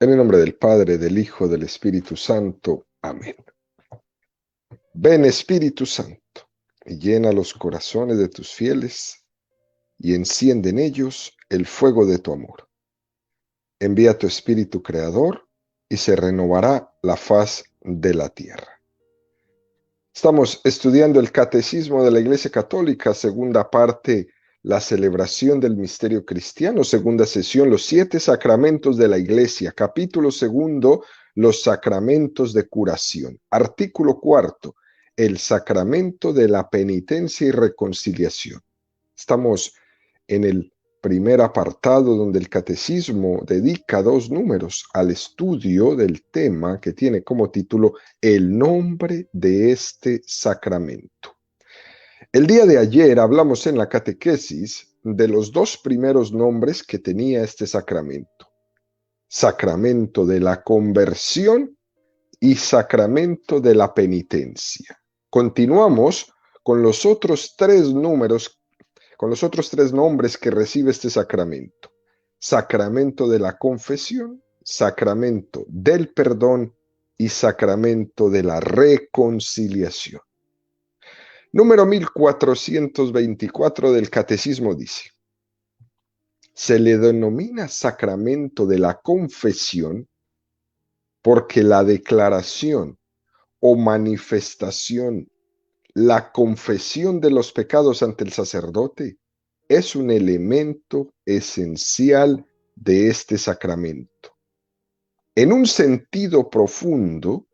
En el nombre del Padre, del Hijo, del Espíritu Santo. Amén. Ven, Espíritu Santo, y llena los corazones de tus fieles, y enciende en ellos el fuego de tu amor. Envía tu Espíritu Creador, y se renovará la faz de la tierra. Estamos estudiando el Catecismo de la Iglesia Católica, segunda parte, la celebración del misterio cristiano, segunda sesión, los 7 sacramentos de la Iglesia, capítulo segundo, los sacramentos de curación, artículo cuarto, el sacramento de la penitencia y reconciliación. Estamos en el primer apartado donde el catecismo dedica 2 números al estudio del tema que tiene como título el nombre de este sacramento. El día de ayer hablamos en la catequesis de los 2 primeros nombres que tenía este sacramento: sacramento de la conversión y sacramento de la penitencia. Continuamos con los otros 3 números, con los otros 3 nombres que recibe este sacramento: sacramento de la confesión, sacramento del perdón y sacramento de la reconciliación. Número 1424 del Catecismo dice: se le denomina sacramento de la confesión porque la declaración o manifestación, la confesión de los pecados ante el sacerdote, es un elemento esencial de este sacramento. En un sentido profundo,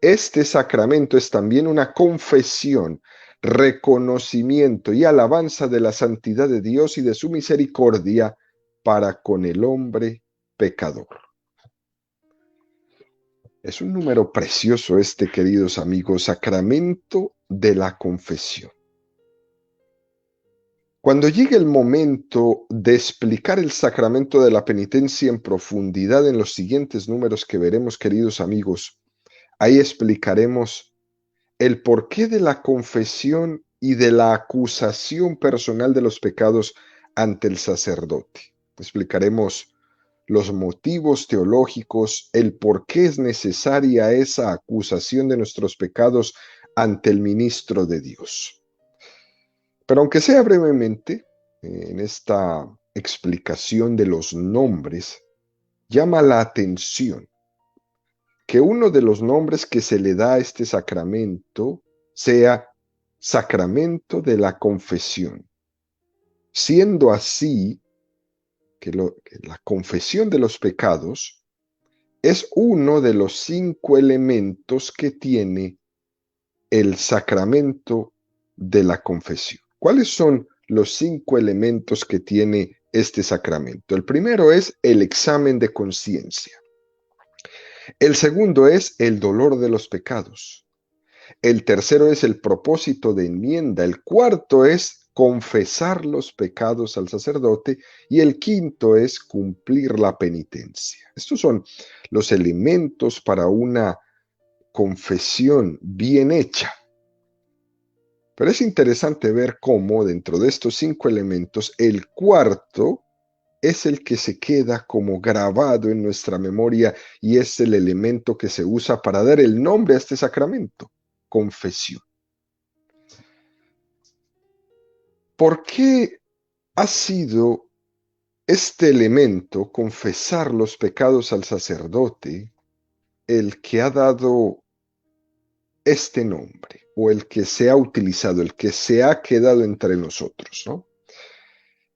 este sacramento es también una confesión, reconocimiento y alabanza de la santidad de Dios y de su misericordia para con el hombre pecador. Es un número precioso este, queridos amigos, sacramento de la confesión. Cuando llegue el momento de explicar el sacramento de la penitencia en profundidad en los siguientes números que veremos, queridos amigos, ahí explicaremos el porqué de la confesión y de la acusación personal de los pecados ante el sacerdote. Explicaremos los motivos teológicos, el por qué es necesaria esa acusación de nuestros pecados ante el ministro de Dios. Pero aunque sea brevemente, en esta explicación de los nombres, llama la atención que uno de los nombres que se le da a este sacramento sea sacramento de la confesión, siendo así que la confesión de los pecados es uno de los 5 elementos que tiene el sacramento de la confesión. ¿Cuáles son los 5 elementos que tiene este sacramento? El primero es el examen de conciencia. El segundo es el dolor de los pecados. El tercero es el propósito de enmienda. El cuarto es confesar los pecados al sacerdote. Y el quinto es cumplir la penitencia. Estos son los elementos para una confesión bien hecha. Pero es interesante ver cómo dentro de estos 5 elementos, el cuarto es el que se queda como grabado en nuestra memoria y es el elemento que se usa para dar el nombre a este sacramento: confesión. ¿Por qué ha sido este elemento, confesar los pecados al sacerdote, el que ha dado este nombre, o el que se ha utilizado, el que se ha quedado entre nosotros, ¿no?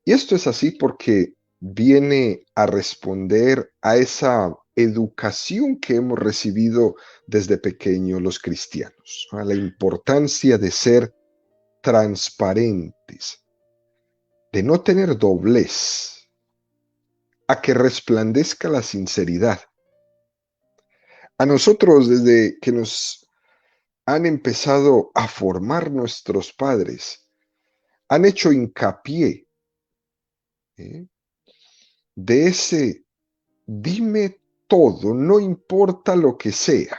Y esto es así porque viene a responder a esa educación que hemos recibido desde pequeños los cristianos, ¿no? A la importancia de ser transparentes, de no tener doblez, a que resplandezca la sinceridad. A nosotros, desde que nos han empezado a formar nuestros padres, han hecho hincapié, ¿eh?, de ese dime todo, no importa lo que sea.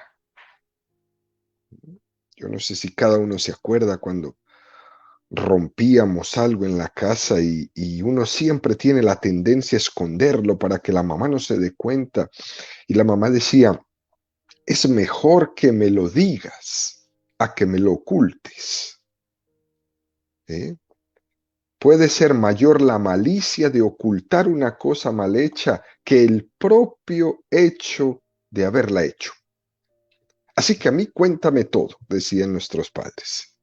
Yo no sé si cada uno se acuerda cuando rompíamos algo en la casa y uno siempre tiene la tendencia a esconderlo para que la mamá no se dé cuenta. Y la mamá decía, es mejor que me lo digas a que me lo ocultes. ¿Eh? Puede ser mayor la malicia de ocultar una cosa mal hecha que el propio hecho de haberla hecho. Así que a mí cuéntame todo, decían nuestros padres.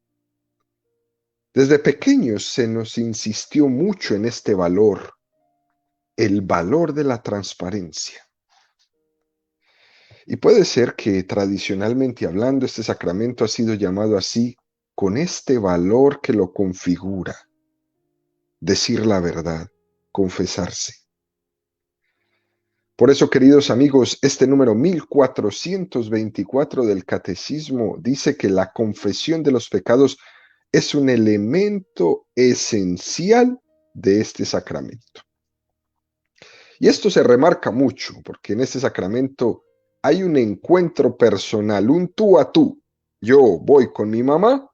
Desde pequeños se nos insistió mucho en este valor, el valor de la transparencia. Y puede ser que tradicionalmente hablando este sacramento ha sido llamado así con este valor que lo configura, decir la verdad, confesarse. Por eso, queridos amigos, este número 1424 del Catecismo dice que la confesión de los pecados es un elemento esencial de este sacramento. Y esto se remarca mucho, porque en este sacramento hay un encuentro personal, un tú a tú. Yo voy con mi mamá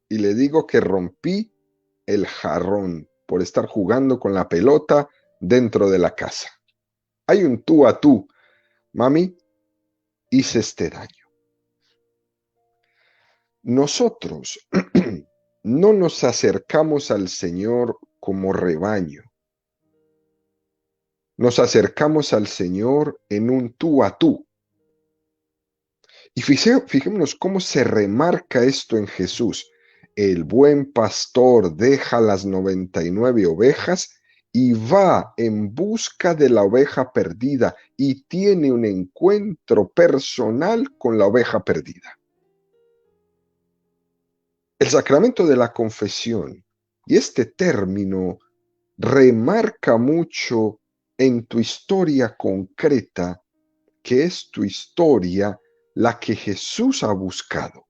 y le digo que rompí el jarrón por estar jugando con la pelota dentro de la casa. Hay un tú a tú. Mami, hice este daño. Nosotros no nos acercamos al Señor como rebaño. Nos acercamos al Señor en un tú a tú. Y fijémonos cómo se remarca esto en Jesús. El buen pastor deja las 99 ovejas y va en busca de la oveja perdida y tiene un encuentro personal con la oveja perdida. El sacramento de la confesión, y este término remarca mucho en tu historia concreta, que es tu historia la que Jesús ha buscado.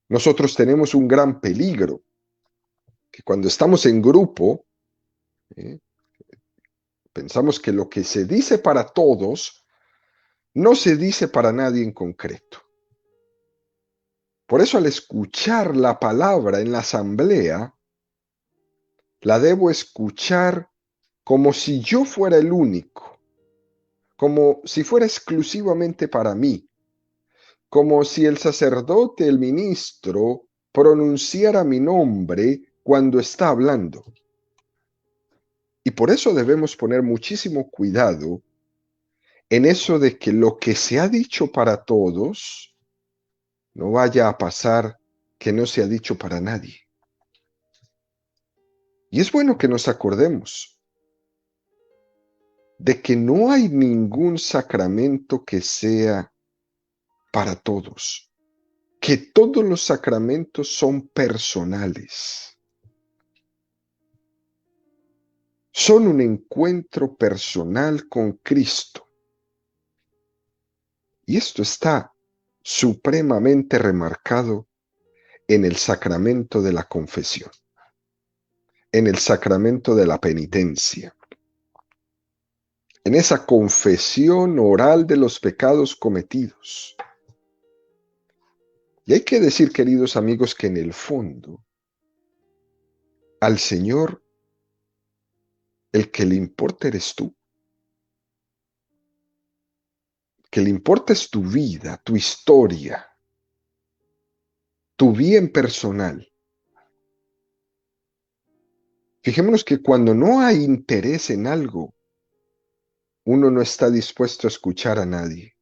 Nosotros tenemos un gran peligro, que cuando estamos en grupo, ¿eh? Pensamos que lo que se dice para todos no se dice para nadie en concreto. Por eso al escuchar la palabra en la asamblea, la debo escuchar como si yo fuera el único, como si fuera exclusivamente para mí, como si el sacerdote, el ministro, pronunciara mi nombre cuando está hablando. Y por eso debemos poner muchísimo cuidado en eso de que lo que se ha dicho para todos no vaya a pasar que no se ha dicho para nadie. Y es bueno que nos acordemos de que no hay ningún sacramento que sea para todos, que todos los sacramentos son personales. Son un encuentro personal con Cristo. Y esto está supremamente remarcado en el sacramento de la confesión, en el sacramento de la penitencia, en esa confesión oral de los pecados cometidos. Y hay que decir, queridos amigos, que en el fondo, al Señor, el que le importa eres tú. Que le importa es tu vida, tu historia, tu bien personal. Fijémonos que cuando no hay interés en algo, uno no está dispuesto a escuchar a nadie.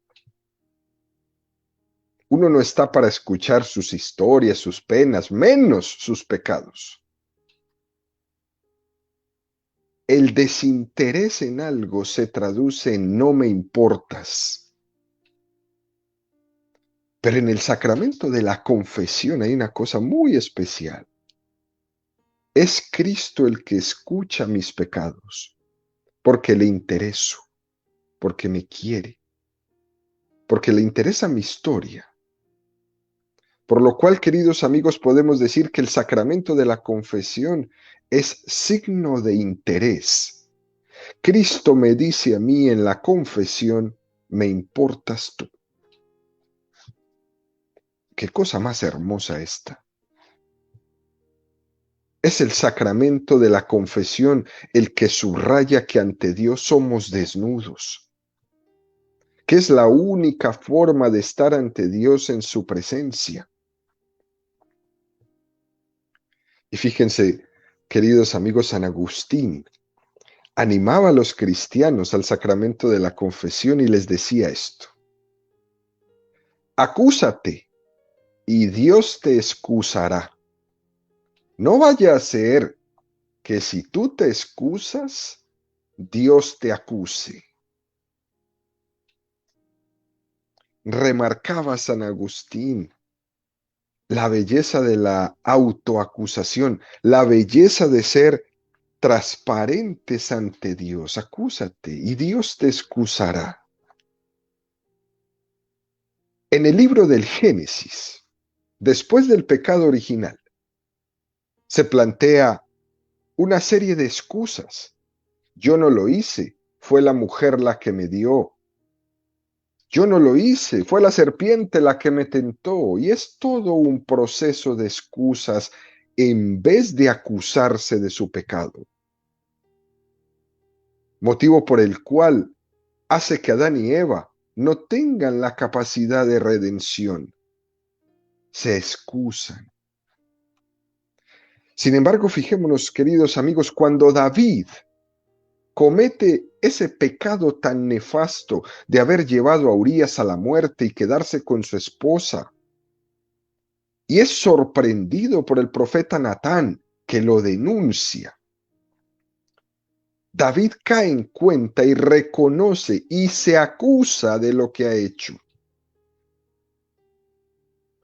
Uno no está para escuchar sus historias, sus penas, menos sus pecados. El desinterés en algo se traduce en no me importas. Pero en el sacramento de la confesión hay una cosa muy especial. Es Cristo el que escucha mis pecados, porque le intereso, porque me quiere, porque le interesa mi historia. Por lo cual, queridos amigos, podemos decir que el sacramento de la confesión es signo de interés. Cristo me dice a mí en la confesión, me importas tú. Qué cosa más hermosa esta. Es el sacramento de la confesión el que subraya que ante Dios somos desnudos, que es la única forma de estar ante Dios en su presencia. Y fíjense, queridos amigos, San Agustín animaba a los cristianos al sacramento de la confesión y les decía esto: acúsate y Dios te excusará. No vaya a ser que si tú te excusas, Dios te acuse. Remarcaba San Agustín la belleza de la autoacusación, la belleza de ser transparentes ante Dios. Acúsate y Dios te excusará. En el libro del Génesis, después del pecado original, se plantea una serie de excusas. Yo no lo hice, fue la mujer la que me dio. Yo no lo hice, fue la serpiente la que me tentó. Y es todo un proceso de excusas en vez de acusarse de su pecado. Motivo por el cual hace que Adán y Eva no tengan la capacidad de redención. Se excusan. Sin embargo, fijémonos, queridos amigos, cuando David comete ese pecado tan nefasto de haber llevado a Urías a la muerte y quedarse con su esposa, y es sorprendido por el profeta Natán, que lo denuncia, David cae en cuenta y reconoce y se acusa de lo que ha hecho.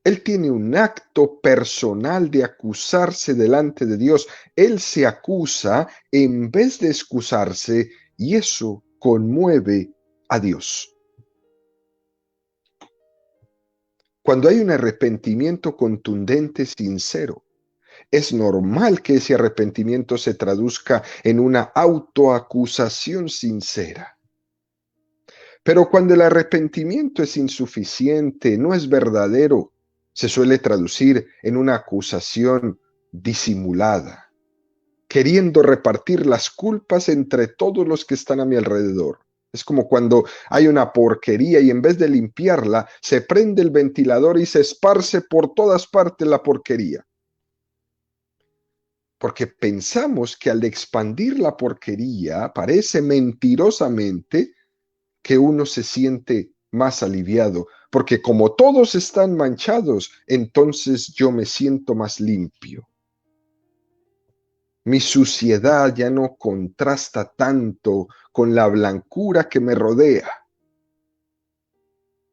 Él tiene un acto personal de acusarse delante de Dios. Él se acusa en vez de excusarse y eso conmueve a Dios. Cuando hay un arrepentimiento contundente, sincero, es normal que ese arrepentimiento se traduzca en una autoacusación sincera. Pero cuando el arrepentimiento es insuficiente, no es verdadero, se suele traducir en una acusación disimulada, queriendo repartir las culpas entre todos los que están a mi alrededor. Es como cuando hay una porquería y en vez de limpiarla, se prende el ventilador y se esparce por todas partes la porquería. Porque pensamos que al expandir la porquería, parece mentirosamente que uno se siente más aliviado, porque como todos están manchados, entonces yo me siento más limpio. Mi suciedad ya no contrasta tanto con la blancura que me rodea.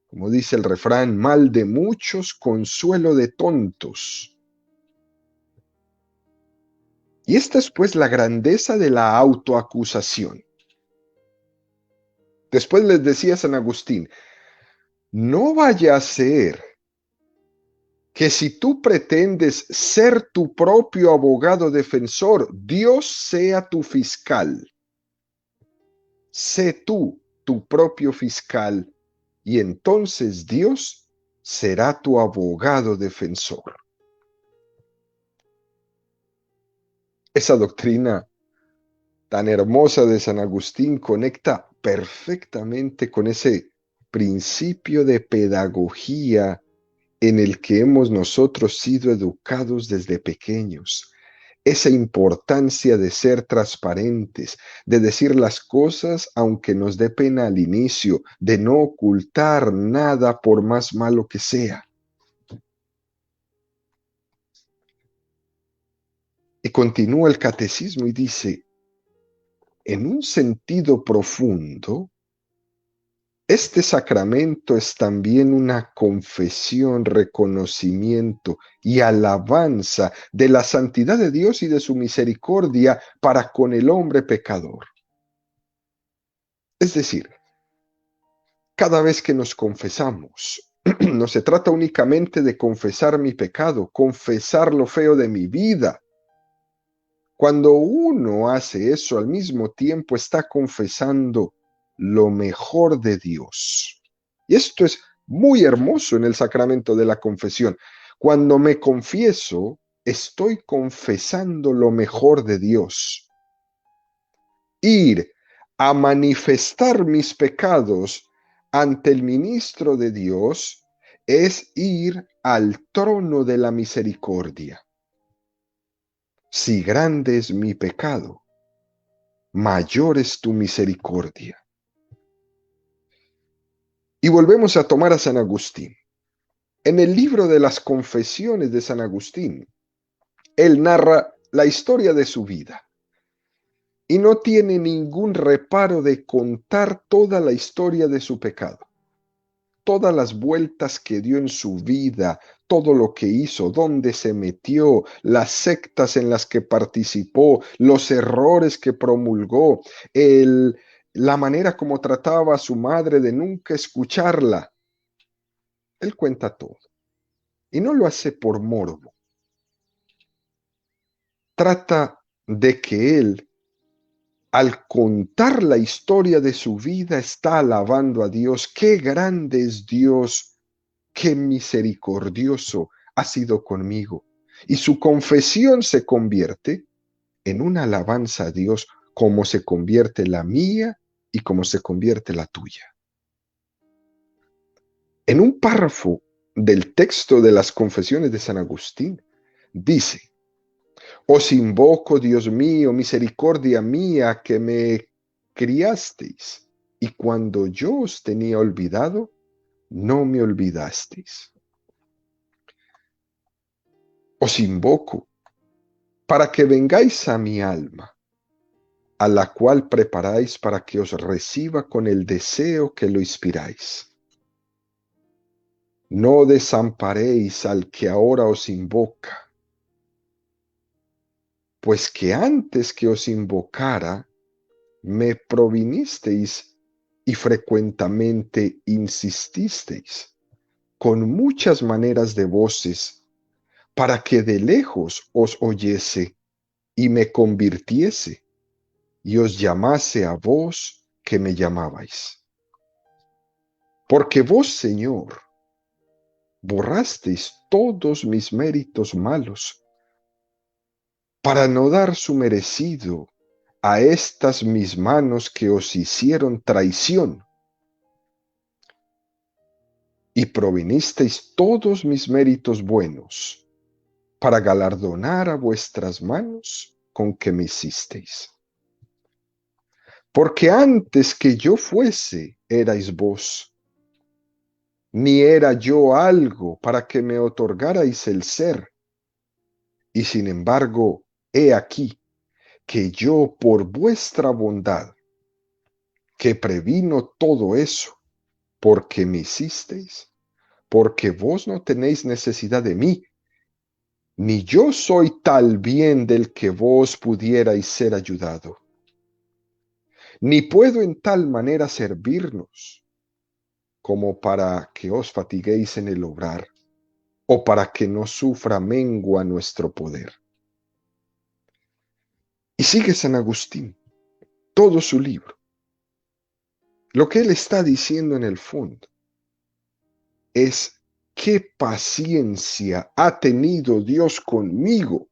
Como dice el refrán, mal de muchos, consuelo de tontos. Y esta es pues la grandeza de la autoacusación. Después les decía San Agustín, no vaya a ser que si tú pretendes ser tu propio abogado defensor, Dios sea tu fiscal. Sé tú tu propio fiscal y entonces Dios será tu abogado defensor. Esa doctrina tan hermosa de San Agustín conecta perfectamente con ese principio de pedagogía en el que hemos nosotros sido educados desde pequeños. Esa importancia de ser transparentes, de decir las cosas aunque nos dé pena al inicio, de no ocultar nada por más malo que sea. Y continúa el catecismo y dice, en un sentido profundo, este sacramento es también una confesión, reconocimiento y alabanza de la santidad de Dios y de su misericordia para con el hombre pecador. Es decir, cada vez que nos confesamos, no se trata únicamente de confesar mi pecado, confesar lo feo de mi vida. Cuando uno hace eso, al mismo tiempo está confesando lo mejor de Dios. Y esto es muy hermoso en el sacramento de la confesión. Cuando me confieso, estoy confesando lo mejor de Dios. Ir a manifestar mis pecados ante el ministro de Dios es ir al trono de la misericordia. Si grande es mi pecado, mayor es tu misericordia. Y volvemos a tomar a San Agustín. En el libro de las Confesiones de San Agustín, él narra la historia de su vida y no tiene ningún reparo de contar toda la historia de su pecado, todas las vueltas que dio en su vida, todo lo que hizo, dónde se metió, las sectas en las que participó, los errores que promulgó, la manera como trataba a su madre de nunca escucharla. Él cuenta todo y no lo hace por morbo. Trata de que él, al contar la historia de su vida, está alabando a Dios. Qué grande es Dios, qué misericordioso ha sido conmigo. Y su confesión se convierte en una alabanza a Dios, como se convierte la mía y como se convierte la tuya. En un párrafo del texto de las Confesiones de San Agustín, dice: Os invoco, Dios mío, misericordia mía, que me criasteis, y cuando yo os tenía olvidado, no me olvidasteis. Os invoco para que vengáis a mi alma, a la cual preparáis para que os reciba con el deseo que lo inspiráis. No desamparéis al que ahora os invoca, pues que antes que os invocara, me provinisteis y frecuentemente insististeis con muchas maneras de voces para que de lejos os oyese y me convirtiese y os llamase a vos que me llamabais. Porque vos, Señor, borrasteis todos mis méritos malos para no dar su merecido a estas mis manos que os hicieron traición, y provinisteis todos mis méritos buenos para galardonar a vuestras manos con que me hicisteis. Porque antes que yo fuese, erais vos, ni era yo algo para que me otorgarais el ser, y sin embargo, he aquí que yo por vuestra bondad, que previno todo eso, porque me hicisteis, porque vos no tenéis necesidad de mí, ni yo soy tal bien del que vos pudierais ser ayudado, ni puedo en tal manera servirnos como para que os fatiguéis en el obrar, o para que no sufra mengua nuestro poder. Y sigue San Agustín, todo su libro. Lo que él está diciendo en el fondo es: qué paciencia ha tenido Dios conmigo,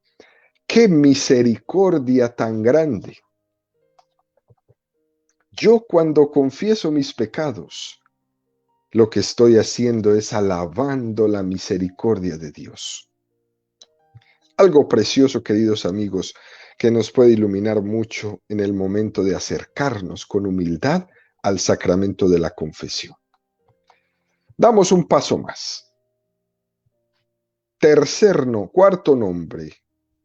qué misericordia tan grande. Yo, cuando confieso mis pecados, lo que estoy haciendo es alabando la misericordia de Dios. Algo precioso, queridos amigos, que nos puede iluminar mucho en el momento de acercarnos con humildad al sacramento de la confesión. Damos un paso más. Cuarto nombre,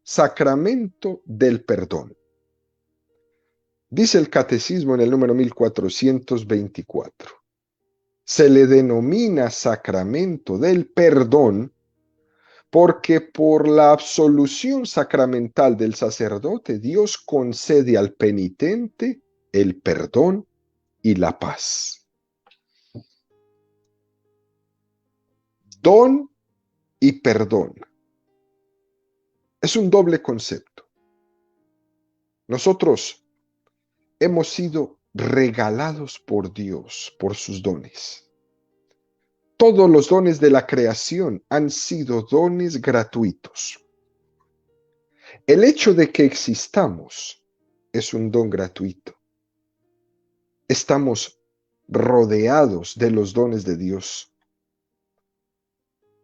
sacramento del perdón. Dice el Catecismo en el número 1424. Se le denomina sacramento del perdón porque por la absolución sacramental del sacerdote, Dios concede al penitente el perdón y la paz. Don y perdón. Es un doble concepto. Nosotros hemos sido regalados por Dios, por sus dones. Todos los dones de la creación han sido dones gratuitos. El hecho de que existamos es un don gratuito. Estamos rodeados de los dones de Dios.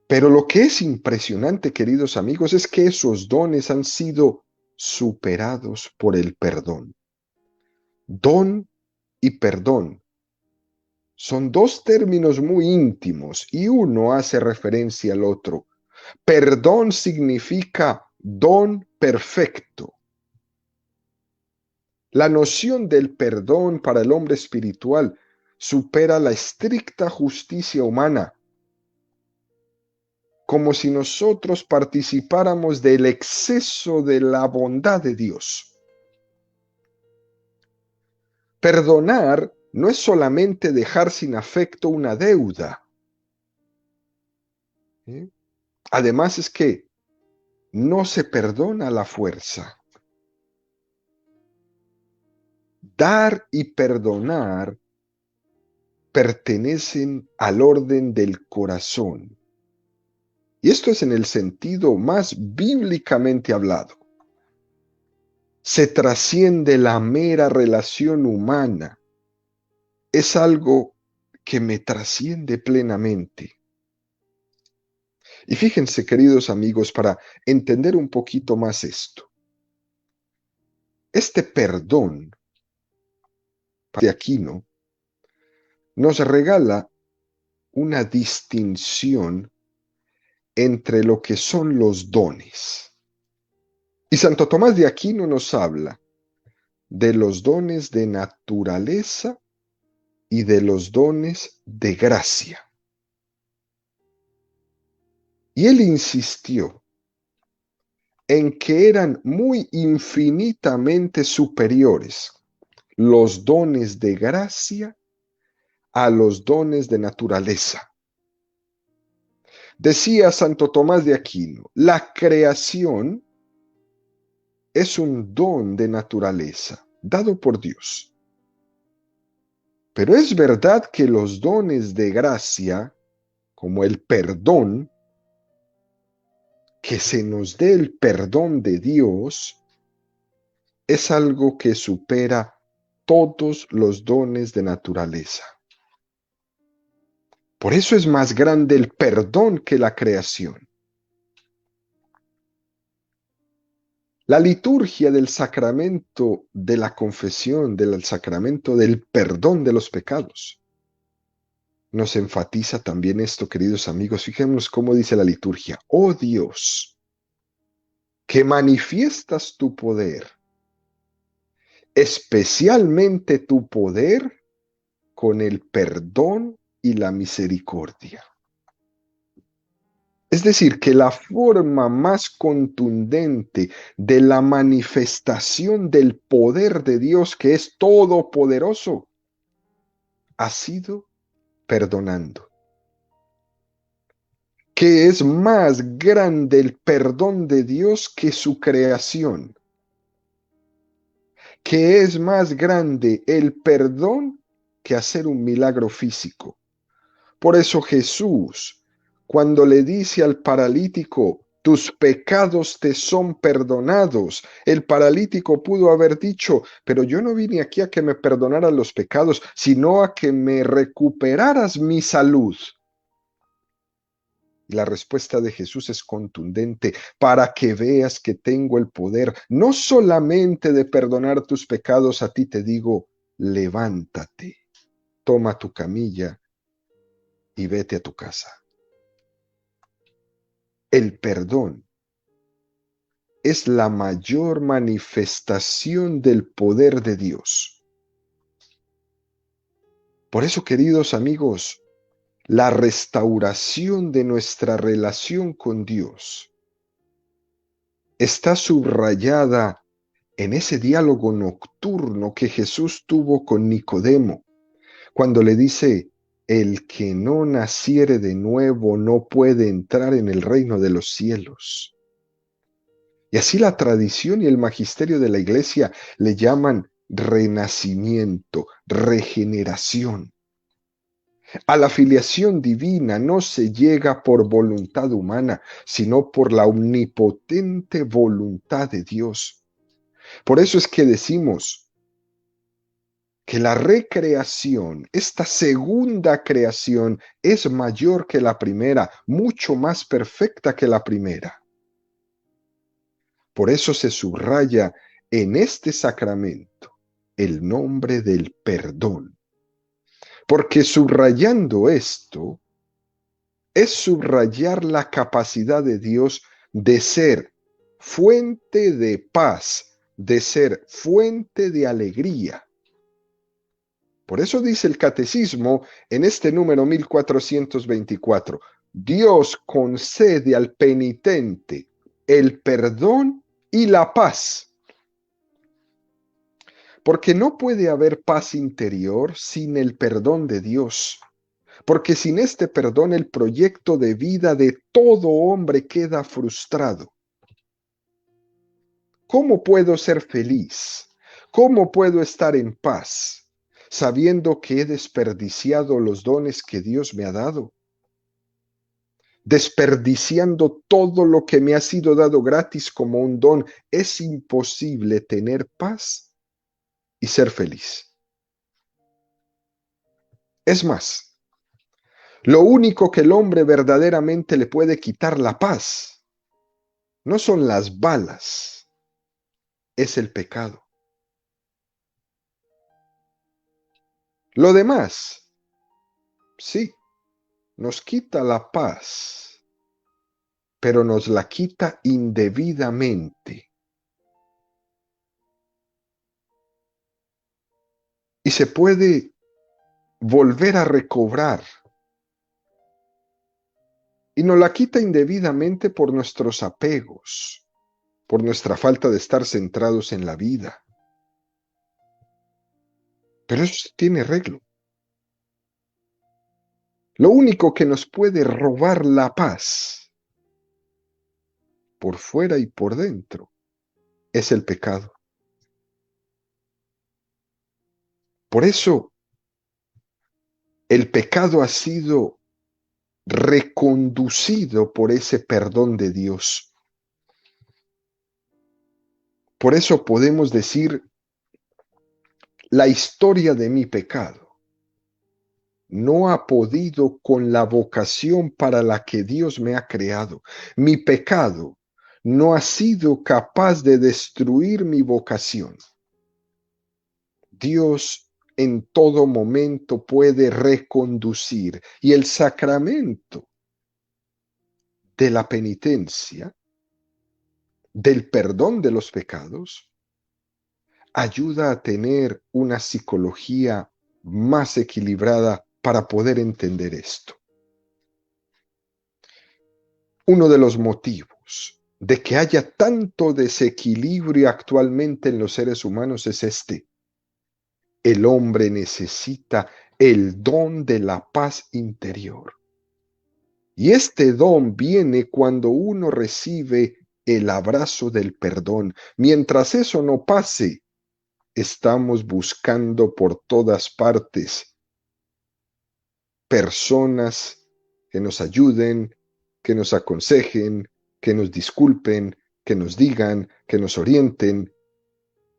Pero lo que es impresionante, queridos amigos, es que esos dones han sido superados por el perdón. Don y perdón son dos términos muy íntimos y uno hace referencia al otro. Perdón significa don perfecto. La noción del perdón para el hombre espiritual supera la estricta justicia humana, como si nosotros participáramos del exceso de la bondad de Dios. Perdonar no es solamente dejar sin afecto una deuda. ¿Sí? Además es que no se perdona a la fuerza. Dar y perdonar pertenecen al orden del corazón. Y esto es en el sentido más bíblicamente hablado. Se trasciende la mera relación humana. Es algo que me trasciende plenamente. Y fíjense, queridos amigos, para entender un poquito más esto. Este perdón de Aquino nos regala una distinción entre lo que son los dones. Y Santo Tomás de Aquino nos habla de los dones de naturaleza y de los dones de gracia. Y él insistió en que eran muy infinitamente superiores los dones de gracia a los dones de naturaleza. Decía Santo Tomás de Aquino, la creación es un don de naturaleza dado por Dios. Pero es verdad que los dones de gracia, como el perdón, que se nos dé el perdón de Dios, es algo que supera todos los dones de naturaleza. Por eso es más grande el perdón que la creación. La liturgia del sacramento de la confesión, del sacramento del perdón de los pecados, nos enfatiza también esto, queridos amigos. Fijémonos cómo dice la liturgia. Oh Dios, que manifiestas tu poder, especialmente tu poder con el perdón y la misericordia. Es decir, que la forma más contundente de la manifestación del poder de Dios, que es todopoderoso, ha sido perdonando. Que es más grande el perdón de Dios que su creación. Que es más grande el perdón que hacer un milagro físico. Por eso Jesús, cuando le dice al paralítico, tus pecados te son perdonados, el paralítico pudo haber dicho, pero yo no vine aquí a que me perdonaras los pecados, sino a que me recuperaras mi salud. Y la respuesta de Jesús es contundente, para que veas que tengo el poder, no solamente de perdonar tus pecados, a ti te digo, levántate, toma tu camilla y vete a tu casa. El perdón es la mayor manifestación del poder de Dios. Por eso, queridos amigos, la restauración de nuestra relación con Dios está subrayada en ese diálogo nocturno que Jesús tuvo con Nicodemo, cuando le dice, el que no naciere de nuevo no puede entrar en el reino de los cielos. Y así la tradición y el magisterio de la Iglesia le llaman renacimiento, regeneración. A la filiación divina no se llega por voluntad humana, sino por la omnipotente voluntad de Dios. Por eso es que decimos que la recreación, esta segunda creación, es mayor que la primera, mucho más perfecta que la primera. Por eso se subraya en este sacramento el nombre del perdón. Porque subrayando esto, es subrayar la capacidad de Dios de ser fuente de paz, de ser fuente de alegría. Por eso dice el catecismo en este número 1424, Dios concede al penitente el perdón y la paz. Porque no puede haber paz interior sin el perdón de Dios. Porque sin este perdón el proyecto de vida de todo hombre queda frustrado. ¿Cómo puedo ser feliz? ¿Cómo puedo estar en paz sabiendo que he desperdiciado los dones que Dios me ha dado? Desperdiciando todo lo que me ha sido dado gratis como un don, es imposible tener paz y ser feliz. Es más, lo único que el hombre verdaderamente le puede quitar la paz no son las balas, es el pecado. Lo demás, sí, nos quita la paz, pero nos la quita indebidamente. Y se puede volver a recobrar. Y nos la quita indebidamente por nuestros apegos, por nuestra falta de estar centrados en la vida. Pero eso tiene arreglo. Lo único que nos puede robar la paz, por fuera y por dentro, es el pecado. Por eso, el pecado ha sido reconducido por ese perdón de Dios. Por eso podemos decir, la historia de mi pecado no ha podido con la vocación para la que Dios me ha creado. Mi pecado no ha sido capaz de destruir mi vocación. Dios en todo momento puede reconducir, y el sacramento de la penitencia, del perdón de los pecados, ayuda a tener una psicología más equilibrada para poder entender esto. Uno de los motivos de que haya tanto desequilibrio actualmente en los seres humanos es este. El hombre necesita el don de la paz interior. Y este don viene cuando uno recibe el abrazo del perdón. Mientras eso no pase, estamos buscando por todas partes personas que nos ayuden, que nos aconsejen, que nos disculpen, que nos digan, que nos orienten,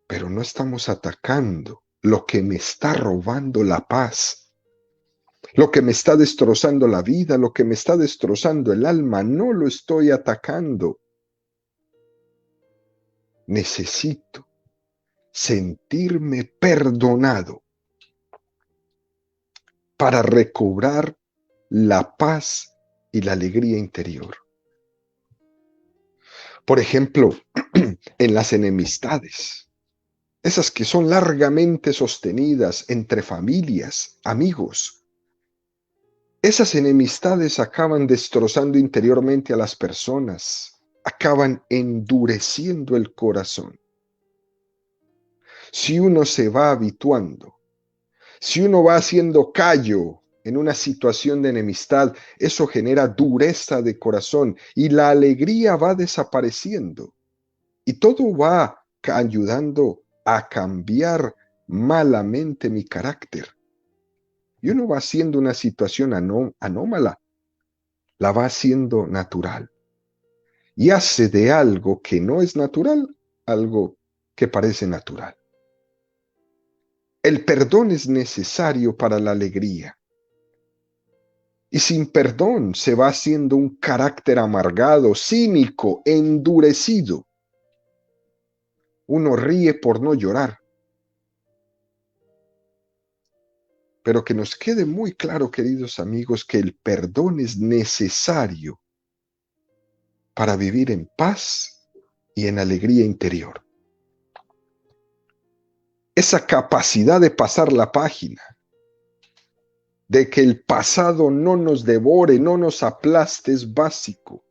pero no estamos atacando lo que me está robando la paz, lo que me está destrozando la vida, lo que me está destrozando el alma, no lo estoy atacando. Necesito sentirme perdonado para recobrar la paz y la alegría interior. Por ejemplo, en las enemistades, esas que son largamente sostenidas entre familias, amigos, esas enemistades acaban destrozando interiormente a las personas, acaban endureciendo el corazón. Si uno se va habituando, si uno va haciendo callo en una situación de enemistad, eso genera dureza de corazón y la alegría va desapareciendo. Y todo va ayudando a cambiar malamente mi carácter. Y uno va haciendo una situación anómala, la va haciendo natural. Y hace de algo que no es natural, algo que parece natural. El perdón es necesario para la alegría. Y sin perdón se va haciendo un carácter amargado, cínico, endurecido. Uno ríe por no llorar. Pero que nos quede muy claro, queridos amigos, que el perdón es necesario para vivir en paz y en alegría interior. Esa capacidad de pasar la página, de que el pasado no nos devore, no nos aplaste, es básico.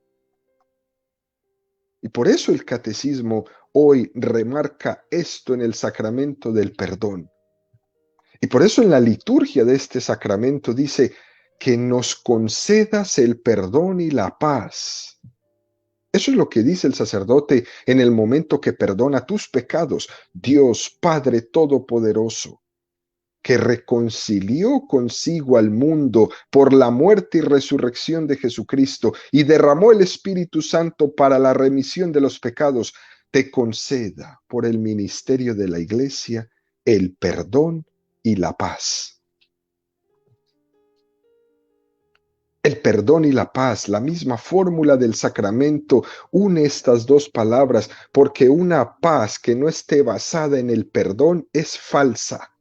Y por eso el catecismo hoy remarca esto en el sacramento del perdón. Y por eso en la liturgia de este sacramento dice que nos concedas el perdón y la paz. Eso es lo que dice el sacerdote en el momento que perdona tus pecados. Dios Padre Todopoderoso, que reconcilió consigo al mundo por la muerte y resurrección de Jesucristo y derramó el Espíritu Santo para la remisión de los pecados, te conceda por el ministerio de la Iglesia el perdón y la paz. El perdón y la paz, la misma fórmula del sacramento, une estas dos palabras, porque una paz que no esté basada en el perdón es falsa.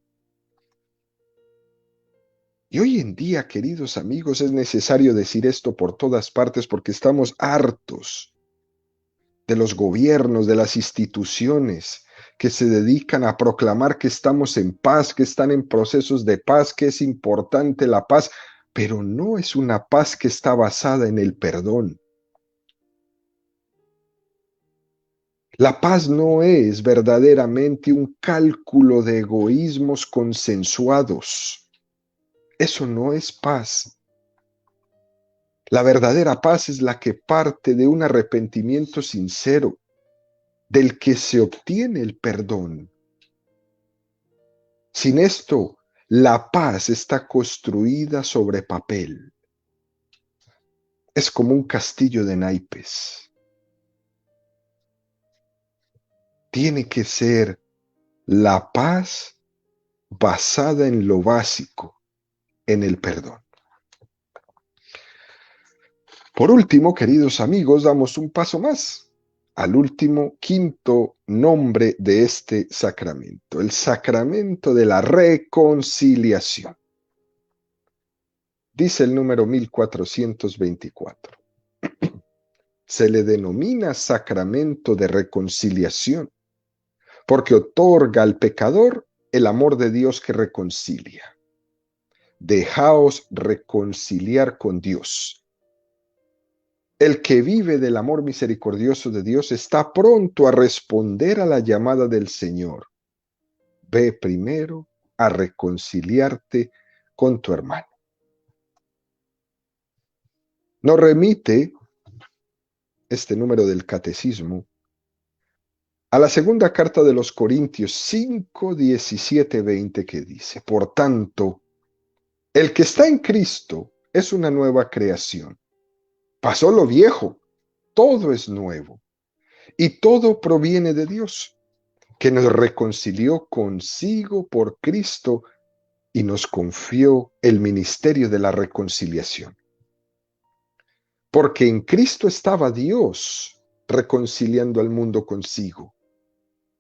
Y hoy en día, queridos amigos, es necesario decir esto por todas partes porque estamos hartos de los gobiernos, de las instituciones que se dedican a proclamar que estamos en paz, que están en procesos de paz, que es importante la paz, pero no es una paz que está basada en el perdón. La paz no es verdaderamente un cálculo de egoísmos consensuados. Eso no es paz. La verdadera paz es la que parte de un arrepentimiento sincero, del que se obtiene el perdón. Sin esto, la paz está construida sobre papel. Es como un castillo de naipes. Tiene que ser la paz basada en lo básico, en el perdón. Por último, queridos amigos, damos un paso más al último, quinto nombre de este sacramento, el sacramento de la reconciliación. Dice el número 1424. Se le denomina sacramento de reconciliación porque otorga al pecador el amor de Dios que reconcilia. Dejaos reconciliar con Dios. El que vive del amor misericordioso de Dios está pronto a responder a la llamada del Señor. Ve primero a reconciliarte con tu hermano. Nos remite este número del catecismo a la segunda carta de los Corintios 5, 17, 20, que dice: por tanto, el que está en Cristo es una nueva creación. Pasó lo viejo, todo es nuevo. Y todo proviene de Dios, que nos reconcilió consigo por Cristo y nos confió el ministerio de la reconciliación. Porque en Cristo estaba Dios reconciliando al mundo consigo,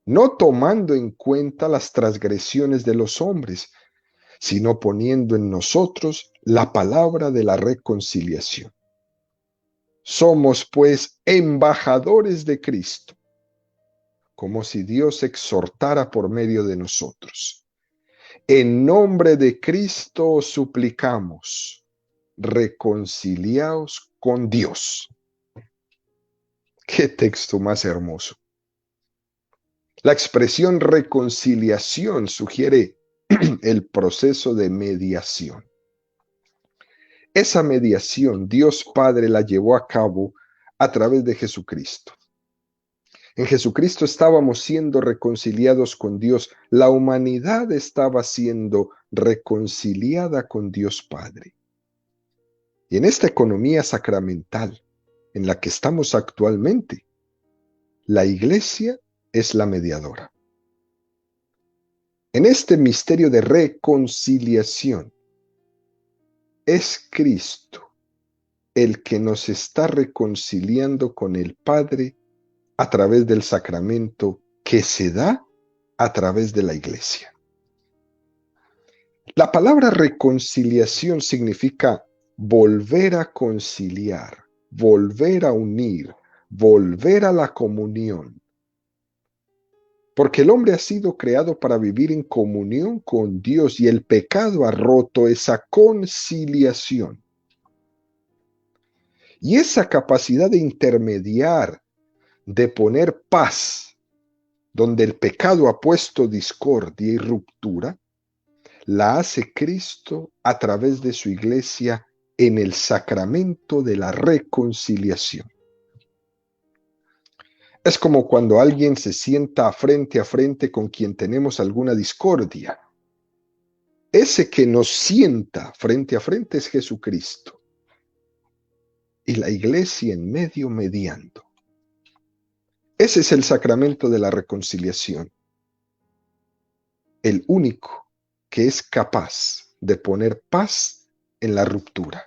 no tomando en cuenta las transgresiones de los hombres, sino poniendo en nosotros la palabra de la reconciliación. Somos, pues, embajadores de Cristo, como si Dios exhortara por medio de nosotros. En nombre de Cristo os suplicamos, reconciliaos con Dios. Qué texto más hermoso. La expresión reconciliación sugiere el proceso de mediación. Esa mediación Dios Padre la llevó a cabo a través de Jesucristo. En Jesucristo estábamos siendo reconciliados con Dios. La humanidad estaba siendo reconciliada con Dios Padre. Y en esta economía sacramental en la que estamos actualmente, la Iglesia es la mediadora. En este misterio de reconciliación, es Cristo el que nos está reconciliando con el Padre a través del sacramento que se da a través de la Iglesia. La palabra reconciliación significa volver a conciliar, volver a unir, volver a la comunión. Porque el hombre ha sido creado para vivir en comunión con Dios y el pecado ha roto esa conciliación. Y esa capacidad de intermediar, de poner paz, donde el pecado ha puesto discordia y ruptura, la hace Cristo a través de su iglesia en el sacramento de la reconciliación. Es como cuando alguien se sienta frente a frente con quien tenemos alguna discordia. Ese que nos sienta frente a frente es Jesucristo. Y la iglesia en medio mediando. Ese es el sacramento de la reconciliación. El único que es capaz de poner paz en la ruptura.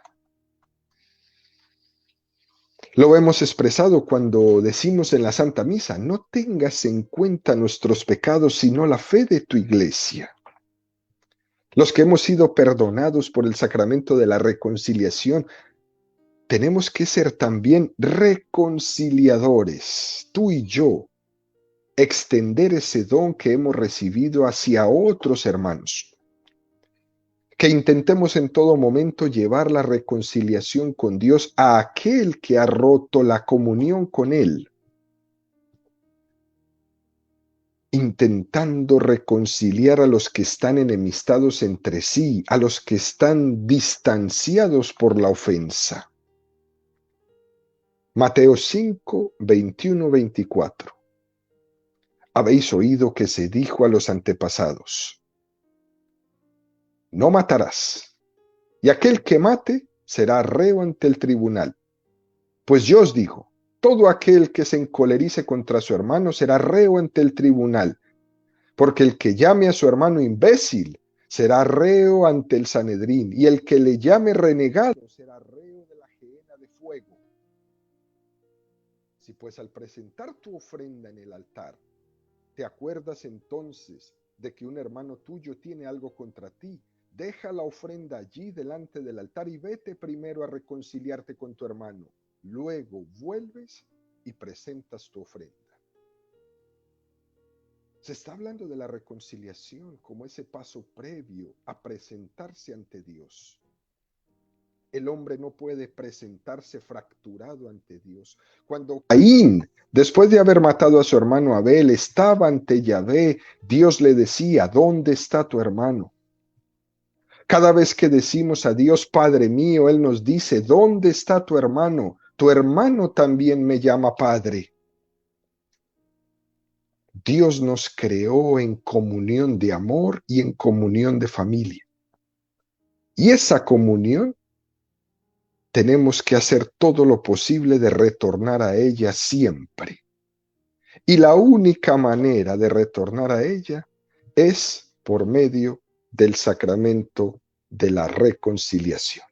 Lo hemos expresado cuando decimos en la Santa Misa, no tengas en cuenta nuestros pecados, sino la fe de tu iglesia. Los que hemos sido perdonados por el sacramento de la reconciliación, tenemos que ser también reconciliadores, tú y yo, extender ese don que hemos recibido hacia otros hermanos. Que intentemos en todo momento llevar la reconciliación con Dios a aquel que ha roto la comunión con Él, intentando reconciliar a los que están enemistados entre sí, a los que están distanciados por la ofensa. Mateo 5, 21, 24. Habéis oído que se dijo a los antepasados: no matarás, y aquel que mate será reo ante el tribunal. Pues yo os digo, todo aquel que se encolerice contra su hermano será reo ante el tribunal, porque el que llame a su hermano imbécil será reo ante el Sanedrín, y el que le llame renegado será reo de la gehenna de fuego. Si pues al presentar tu ofrenda en el altar, te acuerdas entonces de que un hermano tuyo tiene algo contra ti, deja la ofrenda allí delante del altar y vete primero a reconciliarte con tu hermano. Luego vuelves y presentas tu ofrenda. Se está hablando de la reconciliación como ese paso previo a presentarse ante Dios. El hombre no puede presentarse fracturado ante Dios. Cuando Caín, después de haber matado a su hermano Abel, estaba ante Yahvé, Dios le decía: ¿dónde está tu hermano? Cada vez que decimos a Dios, Padre mío, Él nos dice: ¿dónde está tu hermano? Tu hermano también me llama Padre. Dios nos creó en comunión de amor y en comunión de familia. Y esa comunión tenemos que hacer todo lo posible de retornar a ella siempre. Y la única manera de retornar a ella es por medio del sacramento de la reconciliación.